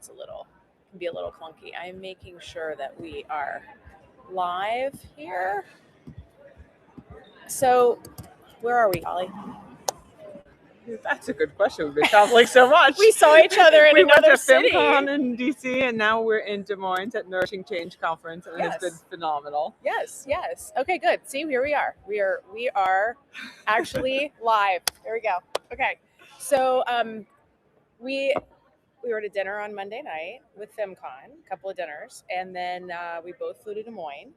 can be a little clunky. I'm making sure that we are live here. So, where are we, Holly? That's a good question. We've been traveling so much. We saw each other in we another went to city. FemCon in DC, and now we're in Des Moines at Nourishing Change Conference, and Yes. it's been phenomenal. Yes. Okay, good. See, here we are. We are actually live. There we go. Okay. So we were at a dinner on Monday night with FemCon, a couple of dinners, and then we both flew to Des Moines,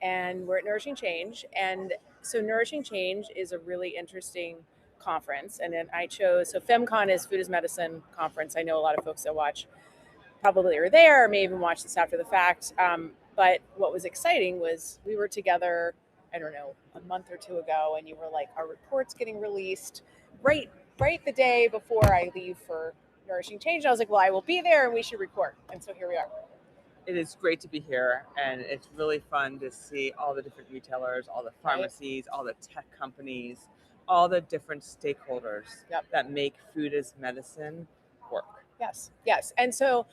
and we're at Nourishing Change. And so Nourishing Change is a really interesting conference, and then I chose, so FemCon is Food is Medicine conference. I know a lot of folks that watch probably are there, or may even watch this after the fact. But what was exciting was we were together, I don't know, a month or two ago, and you were like, our report's getting released right the day before I leave for Nourishing Change. And I was like, well, I will be there and we should record. And so here we are. It is great to be here, and it's really fun to see all the different retailers, all the pharmacies, all the tech companies, all the different stakeholders that make food as medicine work. Yes. And so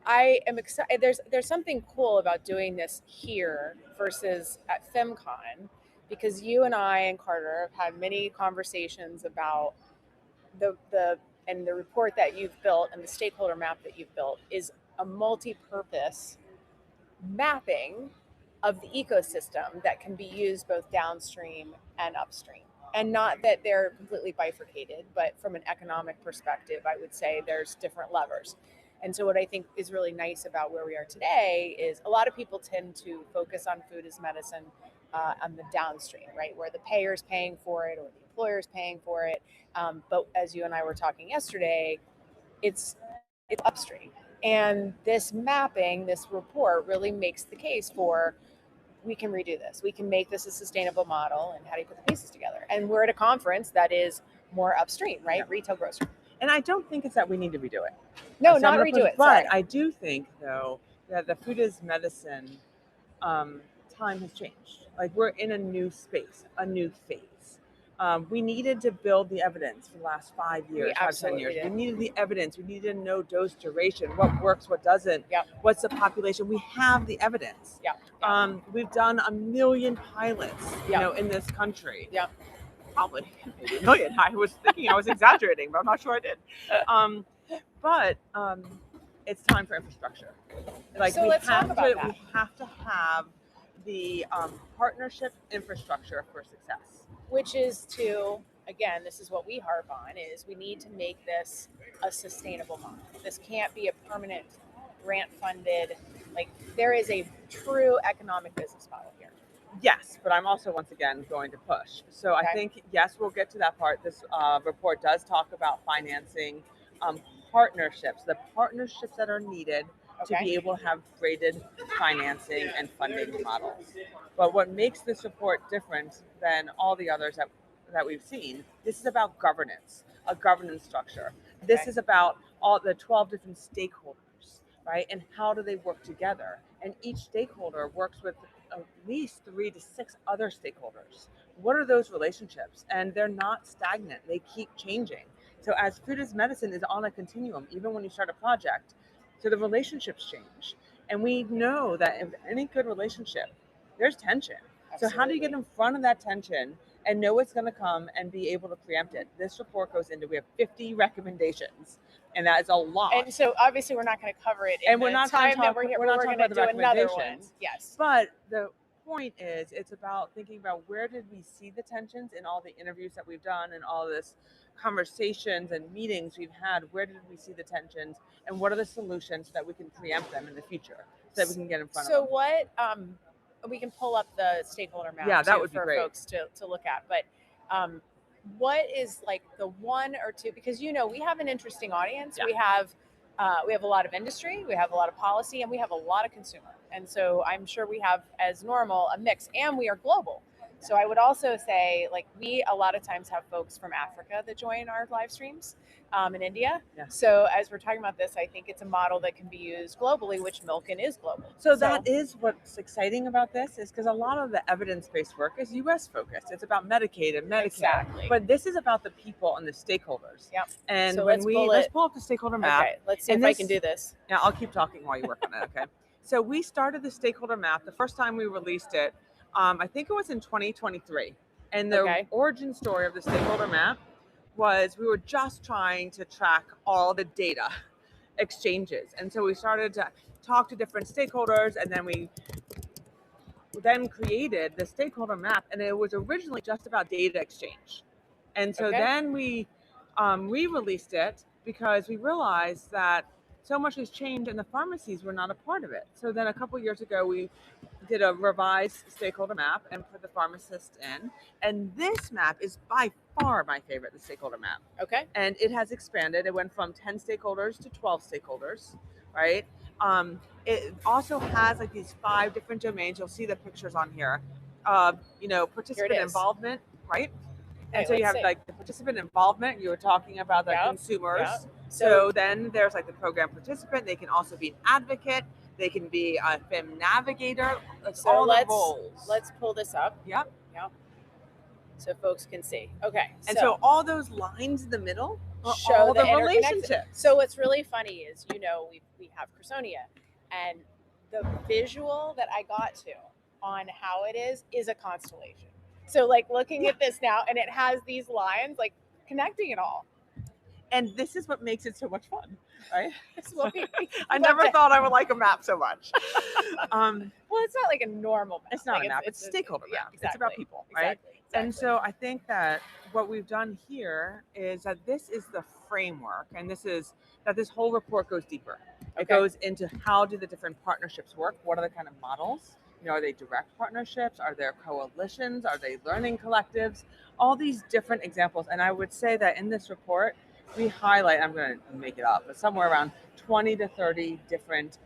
I am excited. There's something cool about doing this here versus at FemCon, because you and I and Carter have had many conversations about the report that you've built and the stakeholder map that you've built is a multi-purpose mapping of the ecosystem that can be used both downstream and upstream. And not that they're completely bifurcated, but from an economic perspective, I would say there's different levers. And so what I think is really nice about where we are today is a lot of people tend to focus on food as medicine on the downstream, right? Where the payer's paying for it or the employer's paying for it. But as you and I were talking yesterday, it's upstream. And this mapping, this report really makes the case for, we can redo this. We can make this a sustainable model, and how do you put the pieces together? And we're at a conference that is more upstream, right? Yeah. Retail grocery. And I don't think it's that we need to redo it. No, not redo it. But I do think, though, that the food is medicine time has changed. Like, we're in a new space, a new phase. We needed to build the evidence for the last 5 years, 10 years. We needed the evidence. We needed to know dose duration, what works, what doesn't, what's the population. We have the evidence. We've done 1 million pilots, in this country. Probably maybe 1 million. I was thinking I was exaggerating, but I'm not sure I did. But it's time for infrastructure. Like, so let's talk about that. We have to have the partnership infrastructure for success. Which is to, again, this is what we harp on, is we need to make this a sustainable model. This can't be a permanent grant funded, like, there is a true economic business model here. Yes, but I'm also, once again, going to push. So I think, yes, we'll get to that part. This report does talk about financing partnerships, the partnerships that are needed to be able to have graded financing and funding models. But what makes this report different than all the others that we've seen, this is about governance, a governance structure. This is about all the 12 different stakeholders, right? And how do they work together? And each stakeholder works with at least 3 to 6 other stakeholders. What are those relationships? And they're not stagnant. They keep changing. So as food as medicine is on a continuum, even when you start a project, so the relationships change. And we know that in any good relationship, there's tension. Absolutely. So how do you get in front of that tension and know what's going to come and be able to preempt it? This report goes into, we have 50 recommendations, and that is a lot. And so obviously we're not going to cover it in and we're not time talk, that we're here. We're not we're talking going about to do the another recommendations. One. Yes. But the point is, it's about thinking about, where did we see the tensions in all the interviews that we've done and all this conversations and meetings we've had. Where did we see the tensions, and what are the solutions so that we can preempt them in the future, so that we can get in front of them? So what, we can pull up the stakeholder map that would be for great. Folks to look at, but what is like the 1 or 2, because we have an interesting audience. We have a lot of industry, we have a lot of policy, and we have a lot of consumer. And so I'm sure we have, as normal, a mix, and we are global. So I would also say, like, we a lot of times have folks from Africa that join our live streams in India. Yeah. So as we're talking about this, I think it's a model that can be used globally, which Milken is global. So that is what's exciting about this, is because a lot of the evidence-based work is U.S. focused. It's about Medicaid and Medicare, Exactly. but this is about the people and the stakeholders. Yep. And So when let's pull up the stakeholder map. Okay, let's see if I can do this. Yeah, I'll keep talking while you work on it. Okay. So we started the stakeholder map the first time we released it. I think it was in 2023, and the origin story of the stakeholder map was we were just trying to track all the data exchanges, and so we started to talk to different stakeholders, and then we then created the stakeholder map, and it was originally just about data exchange. And so then we re-released it because we realized that so much has changed and the pharmacies were not a part of it. So then a couple of years ago, we did a revised stakeholder map and put the pharmacist in. And this map is by far my favorite, the stakeholder map. Okay. And it has expanded. It went from 10 stakeholders to 12 stakeholders, right? It also has like these 5 different domains. You'll see the pictures on here. Participant involvement, right? And so you have like the participant involvement. You were talking about the consumers. Yep. So then there's like the program participant. They can also be an advocate. They can be a FIM navigator. So all the roles. Let's pull this up. Yep. Yep. So folks can see. Okay. And so all those lines in the middle show all the relationships. So what's really funny is, we have Chrysonia, and the visual that I got to on how it is a constellation. So like looking at this now, and it has these lines like connecting it all. And this is what makes it so much fun, right? I never thought I would like a map so much. Well, it's not like a normal map. It's not a map. It's a stakeholder map. Exactly. It's about people, right? Exactly. And so I think that what we've done here is that this is the framework, and this whole report goes deeper. It goes into how do the different partnerships work? What are the kind of models? Are they direct partnerships? Are there coalitions? Are they learning collectives? All these different examples. And I would say that in this report, we highlight, I'm going to make it up, but somewhere around 20 to 30 different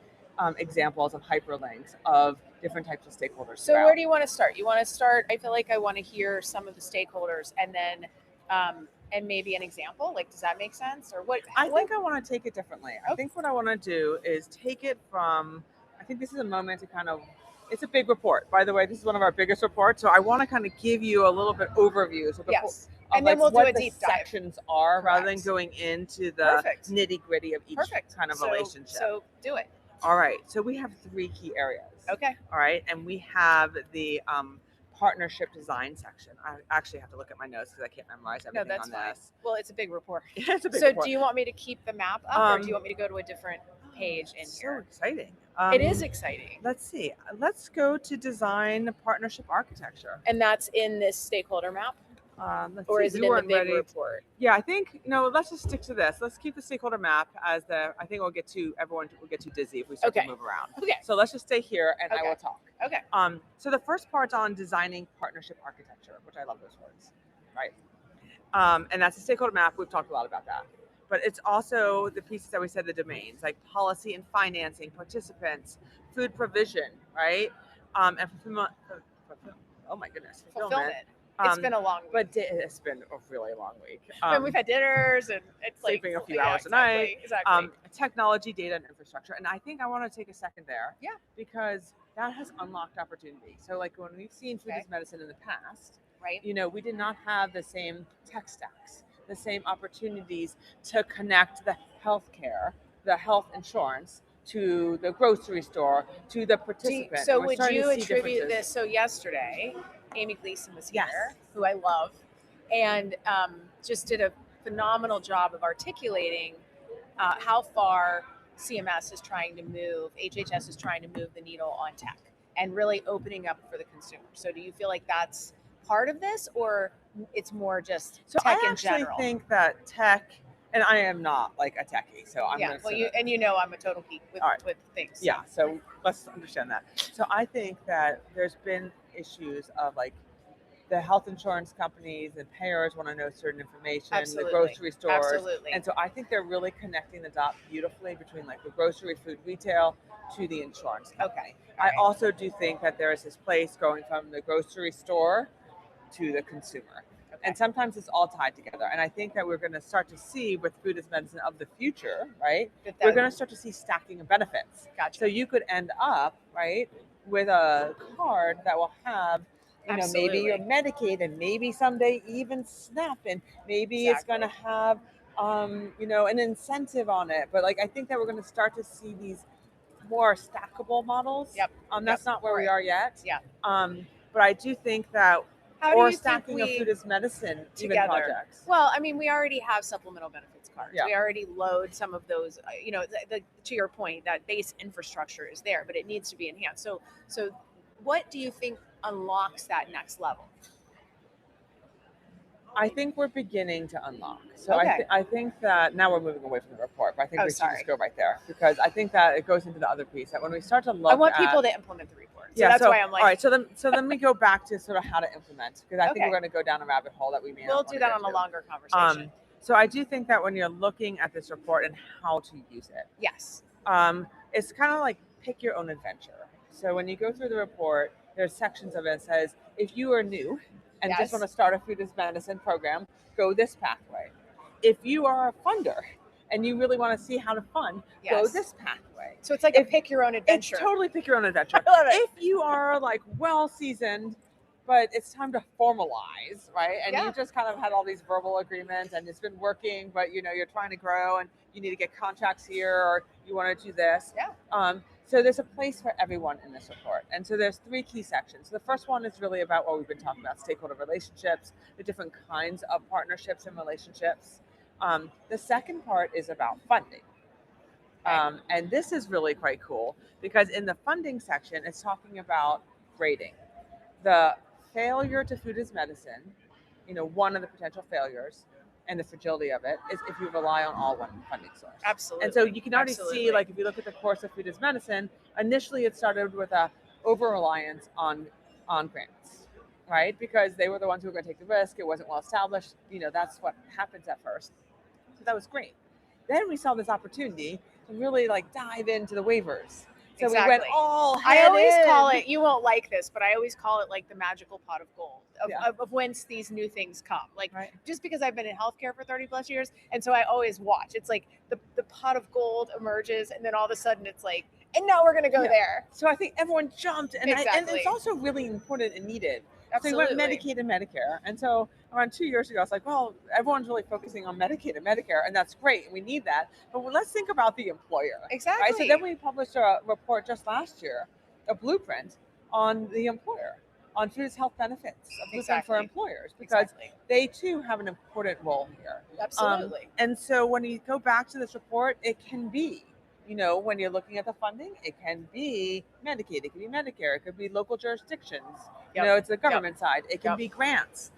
examples of hyperlinks of different types of stakeholders. So where do you want to start? You want to start, I feel like I want to hear some of the stakeholders, and then and maybe an example. Like, does that make sense? Or what? I think I want to take it differently. I think what I want to do is take it from, I think this is a moment to kind of, it's a big report. By the way, this is one of our biggest reports. So I want to kind of give you a little bit overview. So and then we'll do a deep dive. Sections are rather than going into the nitty gritty of each kind of relationship. So do it. All right. So we have 3 key areas. Okay. All right. And we have the partnership design section. I actually have to look at my notes because I can't memorize everything on this. Well, it's a big report. It's a big report. So do you want me to keep the map up, or do you want me to go to a different page in here? So exciting. It is exciting. Let's see. Let's go to design partnership architecture. And that's in this stakeholder map? Or is it in the big report? Yeah, I think, no, let's just stick to this. Let's keep the stakeholder map as I think everyone will get too dizzy if we start to move around. Okay. So let's just stay here and I will talk. Okay. So the first part's on designing partnership architecture, which I love those words, right? And that's the stakeholder map. We've talked a lot about that. But it's also the pieces that we said, the domains, like policy and financing, participants, food provision, right? And fulfillment. Oh my goodness. Fulfillment. It's been a long week. But it's been a really long week. And we've had dinners, and it's sleeping a few hours a night. Exactly. Technology, data, and infrastructure. And I think I want to take a second there. Yeah. Because that has unlocked opportunity. So like when we've seen food as medicine in the past, right? We did not have the same tech stacks, the same opportunities to connect the healthcare, the health insurance, to the grocery store, to the participant. So would you attribute this? So yesterday, Amy Gleason was here, who I love, and just did a phenomenal job of articulating how far CMS is trying to move, HHS is trying to move the needle on tech and really opening up for the consumer. So do you feel like that's part of this, or it's more just tech in general? I actually think that tech, and I am not like a techie, so I'm well, I'm a total geek with things. Yeah, so let's understand that. So I think that there's been issues of like the health insurance companies and payers want to know certain information, the grocery stores. And so I think they're really connecting the dot beautifully between like the grocery, food, retail to the insurance company. I also do think that there is this place going from the grocery store to the consumer. Okay. And sometimes it's all tied together. And I think that we're going to start to see with food as medicine of the future, right? We're going to start to see stacking of benefits. Gotcha. So you could end up, right, with a card that will have, you know, maybe your Medicaid and maybe someday even SNAP, and maybe it's going to have, you know, an incentive on it. But like, I think that we're going to start to see these more stackable models. Yep. That's not where we are yet. Yeah. But I do think that, or stacking of food as medicine together. Even projects. Well, I mean, we already have supplemental benefits cards. Yeah. We already load some of those. You know, to your point, that base infrastructure is there, but it needs to be enhanced. So what do you think unlocks that next level? I think we're beginning to unlock. So I think that now we're moving away from the report, but I think we should just go right there, because I think that it goes into the other piece that when we start to look, I want people to implement the report. So that's why I'm like, all right. So then we go back to sort of how to implement, because I think we're going to go down a rabbit hole that we may. We'll do that on a longer conversation. So I do think that when you're looking at this report and how to use it, yes, it's kind of like pick your own adventure. So when you go through the report, there's sections of it that says, if you are new and just want to start a food as medicine program, go this pathway. If you are a funder and you really want to see how to fund, go this pathway. So it's like a pick your own adventure. It's totally pick your own adventure. I love it. If you are like well seasoned, but it's time to formalize, right? And you just kind of had all these verbal agreements and it's been working, but you know, you're trying to grow and you need to get contracts here, or you want to do this. Yeah. So there's a place for everyone in this report. And so there's 3 key sections. The first one is really about what we've been talking about, stakeholder relationships, the different kinds of partnerships and relationships. The second part is about funding. And this is really quite cool, because in the funding section, it's talking about grading. The failure to food as medicine, you know, one of the potential failures and the fragility of it is if you rely on all one funding source. Absolutely. And so you can already see, like, if you look at the course of food as medicine, initially it started with a over-reliance on grants, right? Because they were the ones who were going to take the risk. It wasn't well established. You know, that's what happens at first. So that was great. Then we saw this opportunity to really like dive into the waivers. So we went all head I always in. call it, you won't like this, but I always call it like the magical pot of gold of whence these new things come. Like just because I've been in healthcare for 30 plus years. And so I always watch. It's like the pot of gold emerges, and then all of a sudden it's like, and now we're going to go there. So I think everyone jumped, and it's also really important and needed. Absolutely. So we went Medicaid and Medicare. And so around 2 years ago, I was like, well, everyone's really focusing on Medicaid and Medicare, and that's great. And we need that. But let's think about the employer. Exactly. Right? So then we published a report just last year, a blueprint on the employer, on food as health benefits, a blueprint for employers, because they too have an important role here. Absolutely. And so when you go back to this report, it can be, you know, when you're looking at the funding, it can be Medicaid, it could be Medicare, it could be local jurisdictions. You know, it's the government side. It can be grants.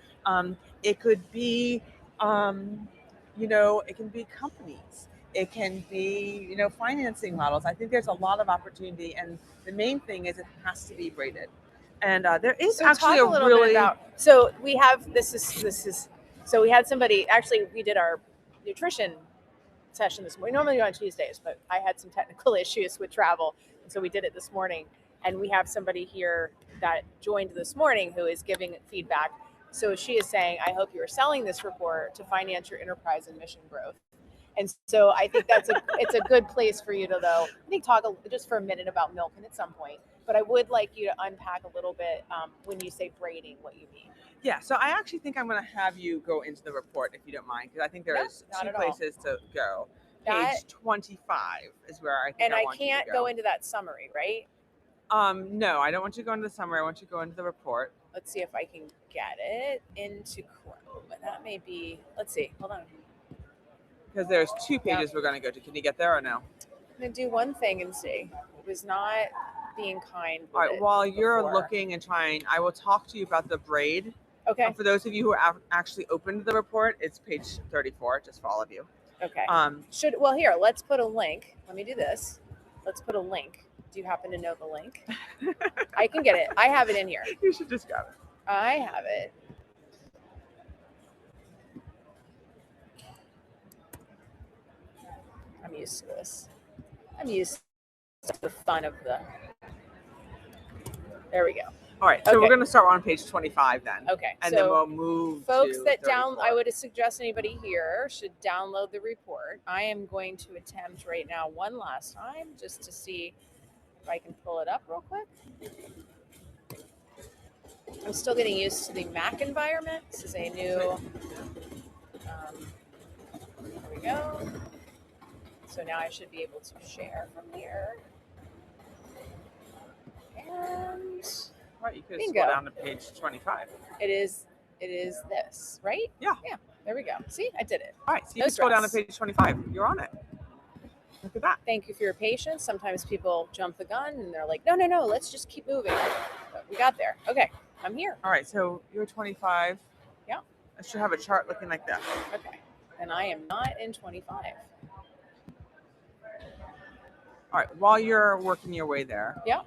It could be, you know, it can be companies. It can be, you know, financing models. I think there's a lot of opportunity, and the main thing is it has to be graded. And there is actually a little bit about. So we have this is. So we had somebody, actually we did our nutrition session this morning. We normally do on Tuesdays, but I had some technical issues with travel, and so we did it this morning. And we have somebody here that joined this morning who is giving feedback. So she is saying, I hope you are selling this report to finance your enterprise and mission growth. And so I think it's a good place for you to, though, I think talk just for a minute about milking at some point. But I would like you to unpack a little bit when you say braiding, what you mean. Yeah, so I actually think I'm going to have you go into the report, if you don't mind, because I think there's 2 places to go. Page 25 is where I think and I want you to go. And I can't go into that summary, right? No, I don't want you to go into the summary. I want you to go into the report. Let's see if I can get it into Chrome. And that may be, let's see, hold on. Because there's 2 pages we're going to go to. Can you get there or no? I'm going to do one thing and see. It was not being kind with All right, while you're looking and trying, I will talk to you about the braid. Okay. For those of you who have actually opened the report, it's page 34, just for all of you. Okay. Here, let's put a link. Let me do this. Let's put a link. Do you happen to know the link? I can get it. I have it in here. You should just grab it. I have it. I'm used to this. I'm used to the fun of the. There we go. All right, so Okay. we're going to start on page 25 then. Okay, And so then we'll move folks to that 34. I would suggest anybody here should download the report. I am going to attempt right now one last time just to see if I can pull it up real quick. I'm still getting used to the Mac environment. This is a new, there we go. So now I should be able to share from here. And Right, you could bingo. scroll down to page 25. It is this, right? Yeah. Yeah, there we go. See, I did it. All right, so you No can scroll down to stress. page 25. You're on it. Look at that. Thank you for your patience. Sometimes people jump the gun and they're like, no, let's just keep moving. But we got there. Okay, I'm here. All right, so you're 25. Yeah. I should have a chart looking like that. Okay, and I am not in 25. All right, while you're working your way there, Yeah.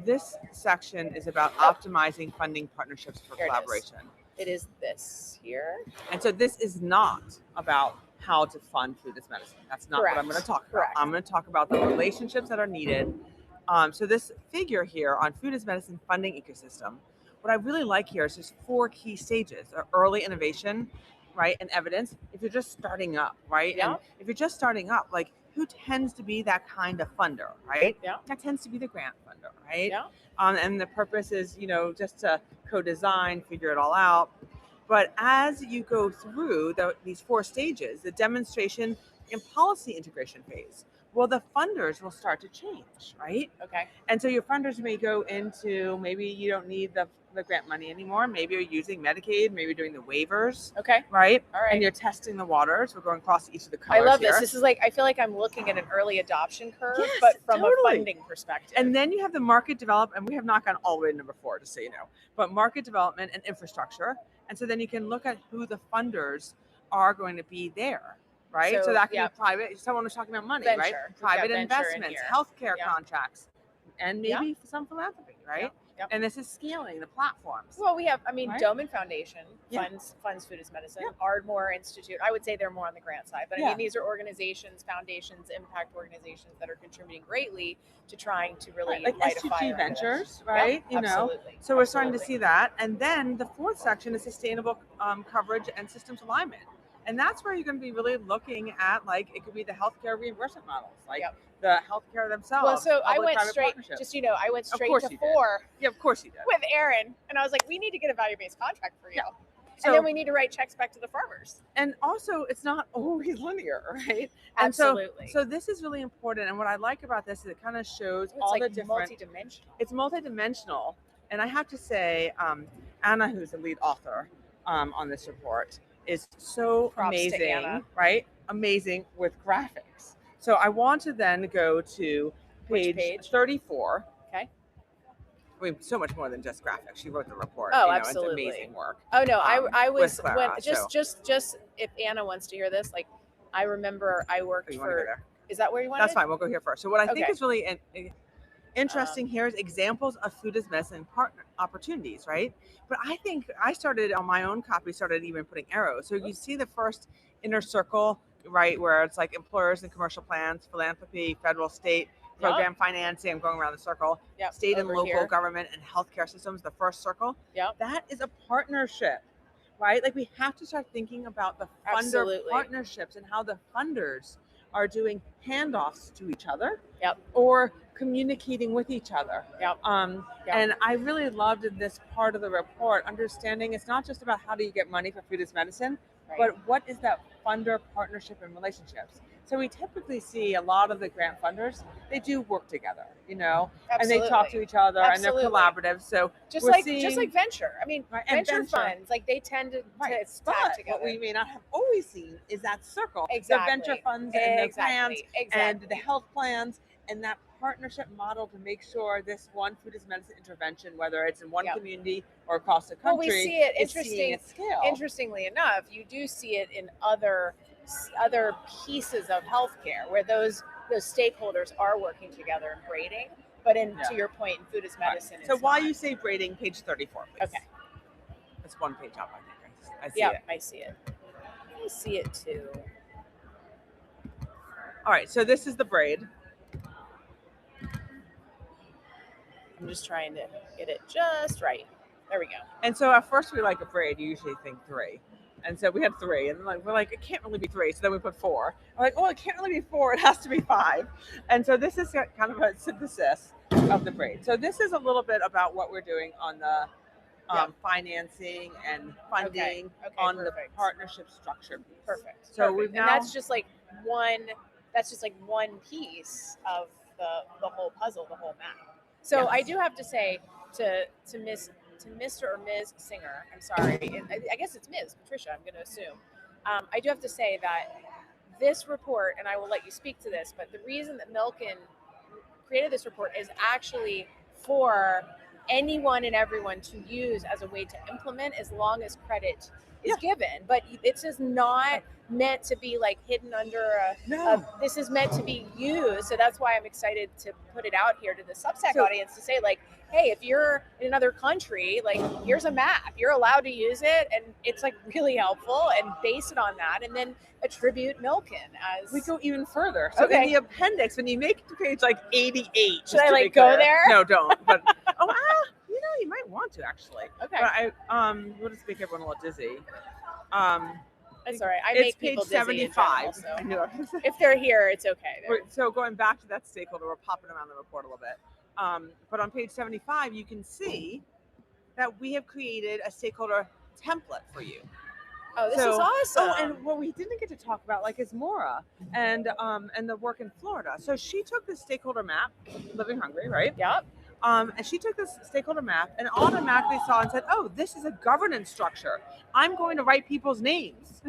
This section is about optimizing funding partnerships for Here it is. collaboration. It is this here. And so this is not about how to fund food as medicine. That's not Correct. what I'm going to talk about. Correct. I'm going to talk about the relationships that are needed. So this figure here on food as medicine funding ecosystem, what I really like here is there's 4 key stages: early innovation, right, and evidence. If you're just starting up, right, Yeah. and if you're just starting up, like who tends to be that kind of funder, right? Yeah. That tends to be the grant funder, right? Yeah. And the purpose is, just to co-design, figure it all out. But as you go through these 4 stages, the demonstration and policy integration phase, well, the funders will start to change, right? Okay. And so your funders may go into, maybe you don't need the grant money anymore. Maybe you're using Medicaid, maybe you're doing the waivers, Okay. right? All right. And you're testing the waters. We're going across each of the colors I love here. this. This is like, I feel like I'm looking at an early adoption curve, Yes, but from a totally. funding perspective. And then you have the market development, and we have not gone all the way to number 4, just so you know, but market development and infrastructure. And so then you can look at who the funders are going to be there, right? So that can be private. Someone was talking about money, venture. right? Private investments, healthcare Yeah. contracts, and maybe some philanthropy, right? Yep. And this is scaling the platforms. Well, we have, Right? Doman Foundation Yeah. funds food as medicine. Yeah. Ardmore Institute, I would say they're more on the grant side, but I Yeah. mean, these are organizations, foundations, impact organizations that are contributing greatly to trying to really Like light a STG fire. Ventures, right? Yeah, absolutely. So we're starting to see that. And then the 4th section is sustainable coverage and systems alignment. And that's where you're going to be really looking at, like, it could be the healthcare reimbursement models, like the healthcare themselves. Well, so I went public-private straight, partnerships. just, I went straight course to you did. 4 Yeah, of course you did. with Aaron. And I was like, we need to get a value-based contract for you. Yeah. And then we need to write checks back to the farmers. And also, it's not always linear, right? Absolutely. And so this is really important. And what I like about this is it kind of shows It's all like the different. multidimensional. It's multidimensional. And I have to say, Anna, who's the lead author on this report, is so Props to amazing, Anna. right? Amazing with graphics. So I want to then go to page 34. Okay. I mean, so much more than just graphics. She wrote the report. Oh, It's absolutely. amazing work. Oh no, I was with Clara, when just if Anna wants to hear this, like I remember I worked You want to go for. there? Is that where you want? That's fine. We'll go here first. So what I think Okay. is really interesting here is examples of food as medicine partner opportunities, right? But I think I started on my own copy, started even putting arrows. So you see the first inner circle, right, where it's like employers and commercial plans, philanthropy, federal, state, program financing. I'm going around the circle. Yep. State and Over local here. government and healthcare systems, the first circle. Yep. That is a partnership, right? Like we have to start thinking about the funder Absolutely. partnerships and how the funders are doing handoffs to each other. Yep. Or communicating with each other. Yep. And I really loved in this part of the report, understanding it's not just about how do you get money for food as medicine, Right. but what is that funder partnership and relationships. So we typically see a lot of the grant funders, they do work together, and Absolutely. they talk to each other Absolutely. and they're collaborative. So just we're like seeing, venture. I mean, right, and venture funds, like they tend to Right. stack But together. what we may not have always seen is that circle, Exactly. the venture funds and the plans Exactly. and the health plans and that partnership model to make sure this one food as medicine intervention, whether it's in one community or across the country, Well, we see it is seeing its scale. Interestingly enough, you do see it in other pieces of healthcare where those stakeholders are working together and braiding. But to your point, in food as medicine. Right. So while you say braiding, page 34, please. Okay. That's one page up, I think. I see yeah, it. I see it. I see it too. All right, so this is the braid. I'm just trying to get it just right. There we go. And so at first we like a braid, you usually think 3. And so we had 3, and we're like, it can't really be 3. So then we put 4. We're like, oh, it can't really be 4. It has to be 5. And so this is kind of a synthesis of the braid. So this is a little bit about what we're doing on the financing and funding on perfect. the partnership structure piece. Perfect. So perfect. we've now, and that's just like one. That's just like one piece of the whole puzzle, the whole map. So I do have to say to Mr. or Ms. Singer, I'm sorry, I guess it's Ms. Patricia, I'm going to assume. I do have to say that this report, and I will let you speak to this, but the reason that Milken created this report is actually for anyone and everyone to use as a way to implement, as long as credit is given. But it's just not meant to be like hidden under this is meant to be used. So that's why I'm excited to put it out here to the Substack audience to say, like, hey, if you're in another country, like, here's a map, you're allowed to use it, and it's like really helpful, and base it on that, and then attribute Milken as. We go even further. So in the appendix, when you make it to page like 88, should I like go there? No, don't. But you might want to actually. Okay. But we'll just make everyone a little dizzy. That's all right. I make people dizzy 75. So if they're here, it's okay. So going back to that stakeholder, we're popping around the report a little bit. But on page 75, you can see that we have created a stakeholder template for you. Oh, this is awesome. Oh, and what we didn't get to talk about, like, is Maura and the work in Florida. So she took the stakeholder map, Living Hungry, right? Yep. And she took this stakeholder map and automatically saw and said, oh, this is a governance structure. I'm going to write people's names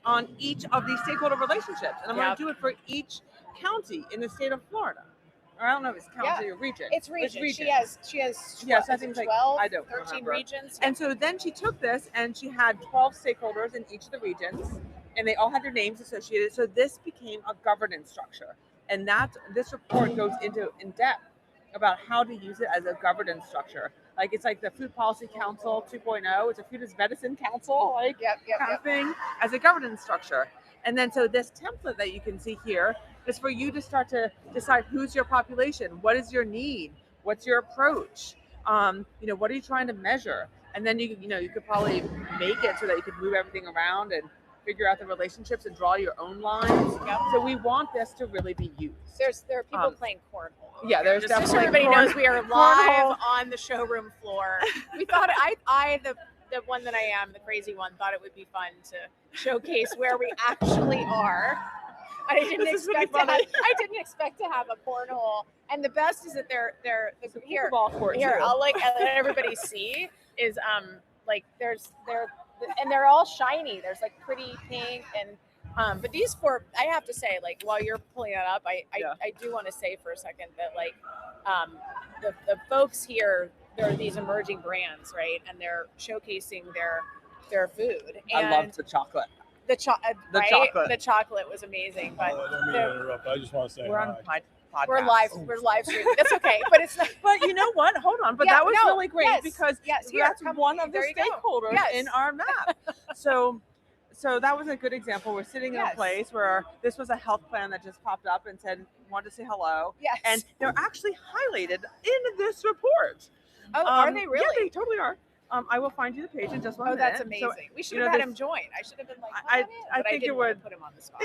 on each of these stakeholder relationships. And I'm going to do it for each county in the state of Florida. Or I don't know if it's county or region. It's region. She has 12, I think 12, I don't 13 remember. regions. And so then she took this and she had 12 stakeholders in each of the regions, and they all had their names associated. So this became a governance structure. And this report goes into in depth about how to use it as a governance structure. Like, it's like the Food Policy Council 2.0. It's a Food as Medicine Council, like kind of thing, as a governance structure. And then so this template that you can see here is for you to start to decide who's your population, what is your need, what's your approach, what are you trying to measure, and then you could probably make it so that you could move everything around and figure out the relationships and draw your own lines. So we want this to really be used. There are people playing cornhole. Yeah, there's definitely. Just so everybody knows, we are live on the showroom floor. We thought the one that I am, the crazy one, thought it would be fun to showcase where we actually are. I didn't expect to have a cornhole, and the best is that they're here. I'll let everybody see is they're all shiny. There's like pretty pink and but these 4, I have to say, like, while you're pulling that up, I do want to say for a second that, like, the folks here, they're these emerging brands, right, and they're showcasing their food. And I loved the chocolate. The chocolate was amazing. But I don't mean to interrupt. I just want to say we're on podcast. We're live streaming. That's okay, but it's not. But you know what? Hold on. But that was really great because that's one of the stakeholders in our map. So that was a good example. We're sitting in a place where this was a health plan that just popped up and said, wanted to say hello. Yes. And they're actually highlighted in this report. Oh, are they really? Yeah, they totally are. I will find you the page in just one minute. Oh, that's amazing. So, we should have had him join. I should have been like, I think it would put him on the spot.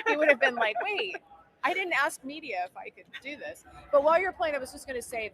He would have been like, wait, I didn't ask media if I could do this. But while you're playing, I was just going to say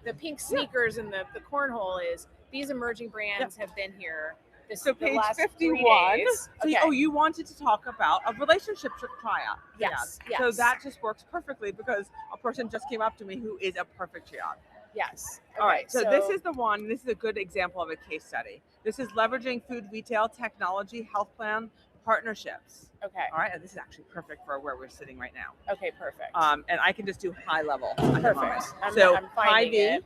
the pink sneakers and the cornhole is these emerging brands have been here. So page 51. So, you wanted to talk about a relationship tryout. Yes. So that just works perfectly because a person just came up to me who is a perfect triad. Yes. All right. So this is the one. This is a good example of a case study. This is leveraging food retail, technology, health plan partnerships. Okay. All right. And this is actually perfect for where we're sitting right now. Okay. Perfect. And I can just do high level. Perfect. I'm finding it.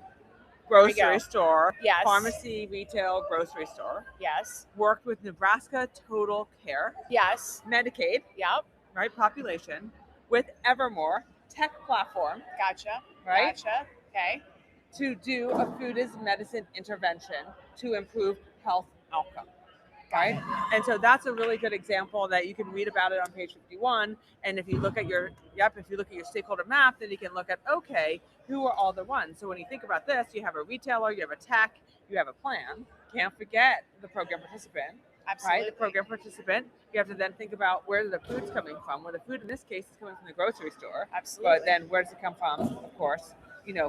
Grocery store. Yes. Pharmacy, retail, grocery store. Yes. Worked with Nebraska Total Care. Yes. Medicaid. Yep. Right. Population. With Evermore tech platform. Gotcha. Right. Gotcha. Okay. To do a food as medicine intervention to improve health outcome. right? And so that's a really good example that you can read about it on page 51. And if you look at your stakeholder map, then you can look at, okay, who are all the ones? So when you think about this, you have a retailer, you have a tech, you have a plan. Can't forget the program participant. Absolutely. Right? The program participant. You have to then think about where the food's coming from. Well, the food in this case is coming from the grocery store. Absolutely. But then where does it come from? Of course,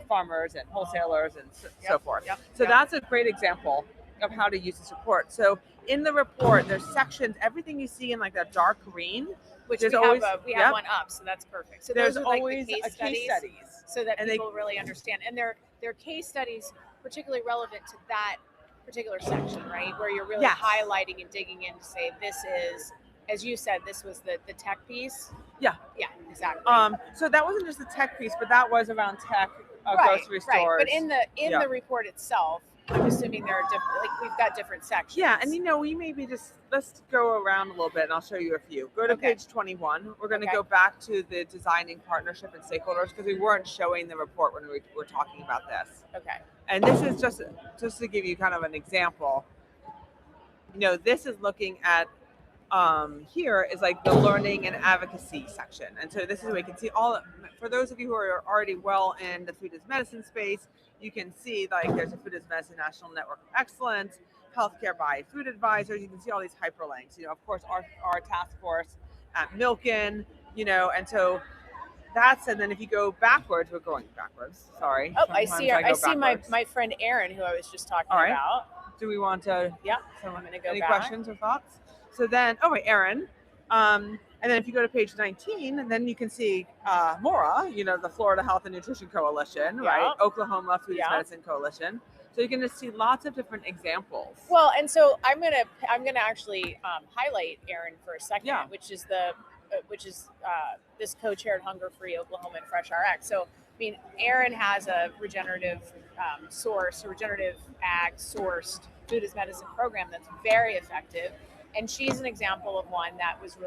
farmers and wholesalers and so forth. So Yep. that's a great example of how to use this report. So in the report, there's sections, everything you see in like that dark green, which there's we always, have, one up, so that's perfect. So there's those are like always the a case studies, so that people really understand. And they're case studies particularly relevant to that particular section, right? Where you're really highlighting and digging in to say, this is, as you said, this was the tech piece. Yeah, exactly. So that wasn't just the tech piece, but that was around tech, grocery stores. Right. But in the report itself, I'm assuming there are different, like we've got different sections. Yeah, and we maybe let's go around a little bit and I'll show you a few. Go to page 21. We're going to go back to the designing partnership and stakeholders because we weren't showing the report when we were talking about this. Okay. And this is just to give you kind of an example. This is looking at here is like the learning and advocacy section. And so this is where you can see for those of you who are already well in the food as medicine space, you can see like there's a Food as Medicine National Network of Excellence, Healthcare by Food Advisors. You can see all these hyperlinks. Of course, our task force at Milken, and so and then if you go backwards, we're going backwards. Sorry. Oh, I see my friend Erin, who I was just talking about. Do we want to? Yeah. So I'm going to go any back. Questions or thoughts? So then, Erin. And then if you go to page 19, then you can see MORA, the Florida Health and Nutrition Coalition, right? Oklahoma Food as Medicine Coalition. So you can just see lots of different examples. Well, and so I'm gonna actually highlight Erin for a second, which is this co-chaired Hunger Free Oklahoma and Fresh RX. So Erin has a regenerative regenerative ag sourced food as medicine program that's very effective. And she's an example of one that is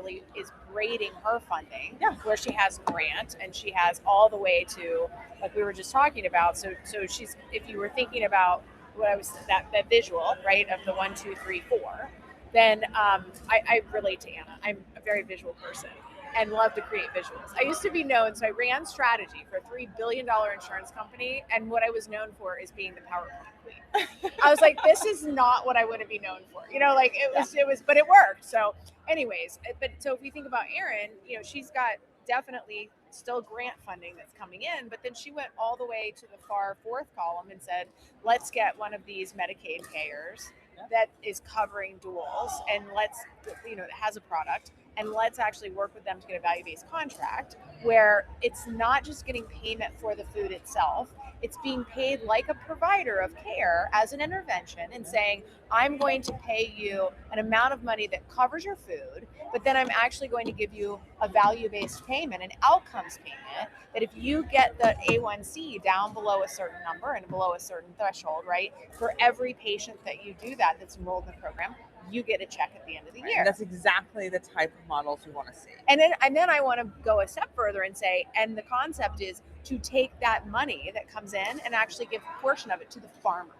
grading her funding, where she has grant and she has all the way to, like we were just talking about. So she's, if you were thinking about what I was, that visual, right, of the 1, 2, 3, 4, then I relate to Anna. I'm a very visual person and love to create visuals. I used to be known, so I ran strategy for a $3 billion insurance company. And what I was known for is being the PowerPoint queen. I was like, this is not what I want to be known for. It was, but it worked. So anyways, so if we think about Erin, she's got definitely still grant funding that's coming in, but then she went all the way to the far fourth column and said, let's get one of these Medicaid payers that is covering duals and that has a product, and let's actually work with them to get a value-based contract where it's not just getting payment for the food itself, it's being paid like a provider of care as an intervention and saying, I'm going to pay you an amount of money that covers your food, but then I'm actually going to give you a value-based payment, an outcomes payment, that if you get the A1C down below a certain number and below a certain threshold, right, for every patient that you do that's enrolled in the program, you get a check at the end of the year. That's exactly the type of models we want to see. And then I want to go a step further and say, and the concept is to take that money that comes in and actually give a portion of it to the farmer.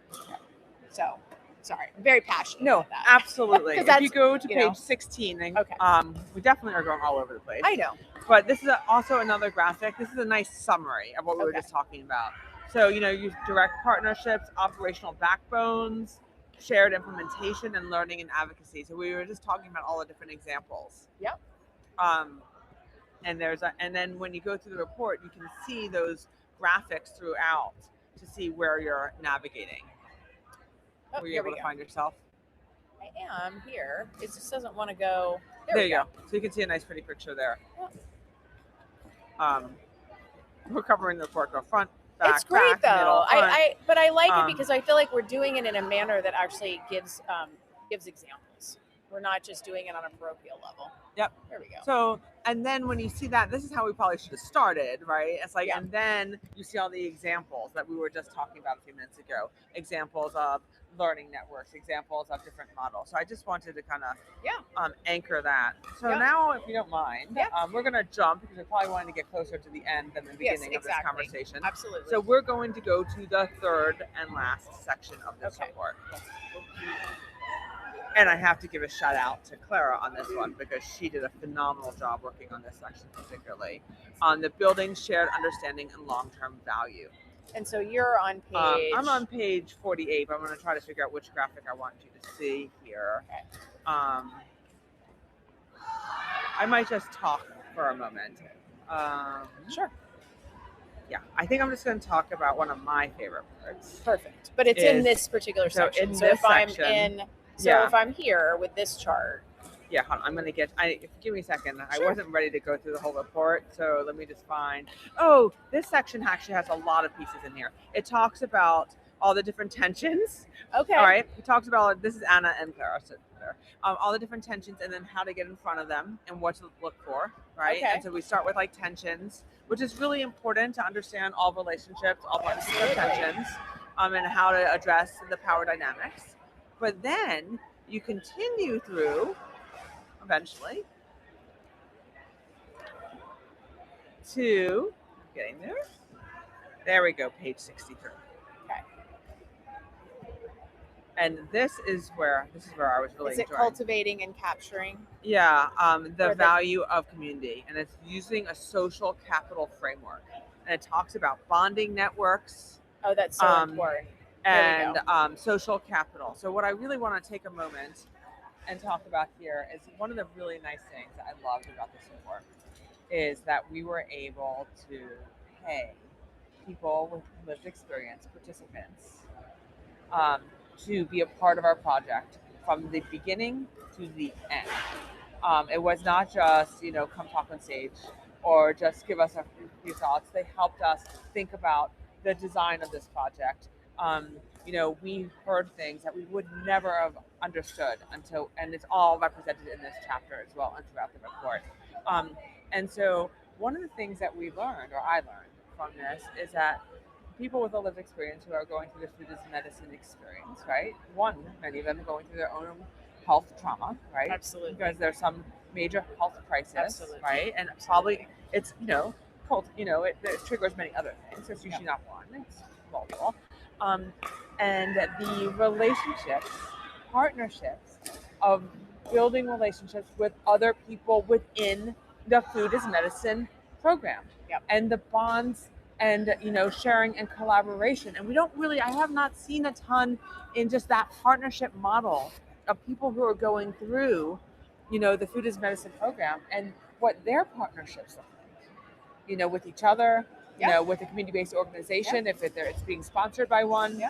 So, sorry, I'm very passionate about that. Absolutely. If you go to page 16, we definitely are going all over the place. I know. But this is also another graphic. This is a nice summary of what we were just talking about. So, you direct partnerships, operational backbones, shared implementation, and learning and advocacy. So we were just talking about all the different examples. Yep. And then when you go through the report, you can see those graphics throughout to see where you're navigating. Were you able to find yourself? I am here. It just doesn't want to go. There you go. So you can see a nice pretty picture there. We're covering the report, go front, back, it's great back, though. Middle, But I like it because I feel like we're doing it in a manner that actually gives examples. We're not just doing it on a parochial level. Yep. There we go. So, and then when you see that, this is how we probably should have started, right? It's like, and then you see all the examples that we were just talking about a few minutes ago. Examples of learning networks, examples of different models. So I just wanted to kind of anchor that. So now, if you don't mind, we're going to jump because we probably wanted to get closer to the end than the beginning of this conversation. Absolutely. So we're going to go to the third and last section of this report. And I have to give a shout out to Clara on this one because she did a phenomenal job working on this section, particularly on the building shared understanding and long-term value. And so you're on page. I'm on page 48, but I'm going to try to figure out which graphic I want you to see here. Okay. I might just talk for a moment. Sure. Yeah, I think I'm just going to talk about one of my favorite parts. Perfect. But it's in this particular section. So if I'm if I'm here with this chart. Yeah, hold on, I'm going to get, give me a second. Sure. I wasn't ready to go through the whole report, so let me just find, this section actually has a lot of pieces in here. It talks about all the different tensions. Okay. All right. It talks about, this is Anna and Clara, so there. All the different tensions and then how to get in front of them and what to look for, right? Okay. And so we start with like tensions, which is really important to understand all relationships, all types of tensions, and how to address the power dynamics. But then you continue through, eventually, to getting there. There we go, page 63. Okay. And this is where I was really enjoying. Is it cultivating and capturing? Yeah, the value of community, and it's using a social capital framework, and it talks about bonding networks. Oh, that's so important. And social capital. So what I really want to take a moment and talk about here is one of the really nice things that I loved about this report is that we were able to pay people with lived experience, participants, to be a part of our project from the beginning to the end. It was not just, come talk on stage or just give us a few thoughts. They helped us think about the design of this project. We heard things that we would never have understood and it's all represented in this chapter as well and throughout the report. And so one of the things that we learned, or I learned from this, is that people with a lived experience who are going through the food as medicine experience, right? Many of them are going through their own health trauma, right? Absolutely. Because there's some major health crisis, Absolutely. right? And probably it's, it triggers many other things. It's usually not one, it's multiple. And the relationships, partnerships of building relationships with other people within the food as medicine program. Yep. And the bonds and sharing and collaboration. And I have not seen a ton in just that partnership model of people who are going through the food as medicine program and what their partnerships look like, with each other, with a community-based organization, if it's being sponsored by one,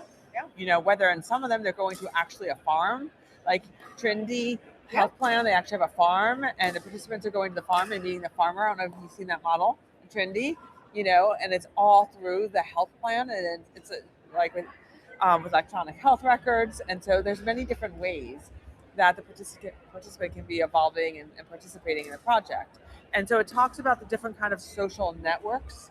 whether in some of them they're going to actually a farm, like Trinity Health Plan, they actually have a farm and the participants are going to the farm and meeting the farmer. I don't know if you've seen that model, Trinity, and it's all through the health plan, and it's like with electronic health records. And so there's many different ways that the participant can be evolving and participating in the project. And so it talks about the different kind of social networks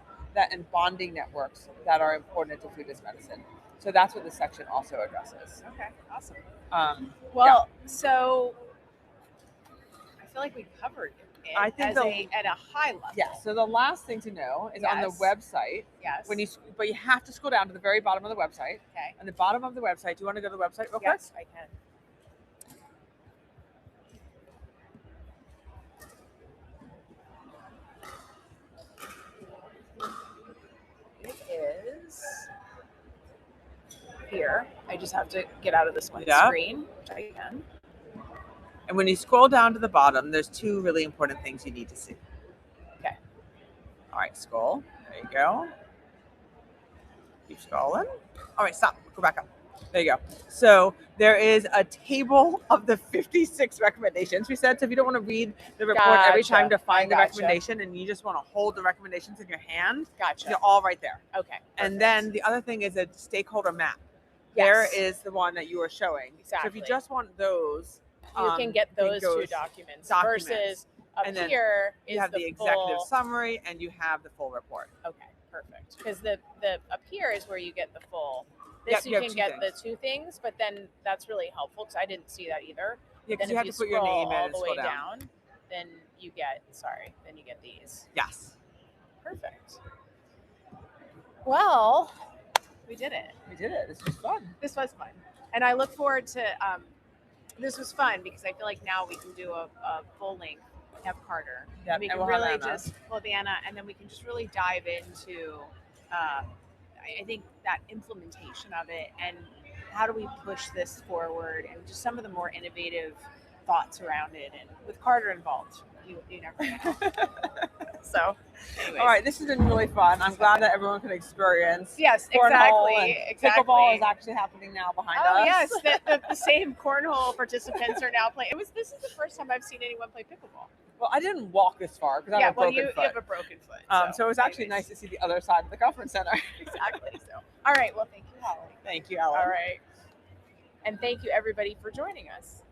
and bonding networks that are important to food as medicine. So that's what this section also addresses. Okay, awesome. So I feel like we covered it I think at a high level. Yeah. So the last thing to know is on the website. Yes. But you have to scroll down to the very bottom of the website. Okay. On the bottom of the website, do you want to go to the website real quick? Yes, I can. It is here. I just have to get out of this one screen, which I can. And when you scroll down to the bottom, there's two really important things you need to see. Okay. All right, scroll. There you go. Keep scrolling. All right, stop. Go back up. There you go. So there is a table of the 56 recommendations we said. So if you don't want to read the report every time to find the recommendation and you just want to hold the recommendations in your hand, they're all right there. Okay. Perfect. And then the other thing is a stakeholder map. Yes. There is the one that you were showing. Exactly. So if you just want those, you can get those two documents versus up here you have the executive summary and you have the full report. Okay, perfect. Because the up here is where you get the full. This you can get the two things, but then that's really helpful because I didn't see that either. Yeah, because you have to put your name in all and the way scroll down. Then you get these. Yes. Perfect. Well, we did it. We did it. This was fun. This was fun. And I look forward to this was fun because I feel like now we can do a full length. We have Carter. Yep, And we and can we'll have really Anna. just the Anna, and then we can just really dive into. I think that implementation of it and how do we push this forward and just some of the more innovative thoughts around it. And with Carter involved, you never know. So, anyways. All right, this has been really fun. I'm glad that everyone could experience. Yes, cornhole exactly. Pickleball is actually happening now behind us. Oh yes, the same cornhole participants are now playing. This is the first time I've seen anyone play pickleball. Well, I didn't walk this far because I have a broken you foot. have a broken foot. So it was actually nice to see the other side of the conference center. Exactly. So, all right. Well, thank you, Holly. Thank you, Ellen. All right. And thank you, everybody, for joining us.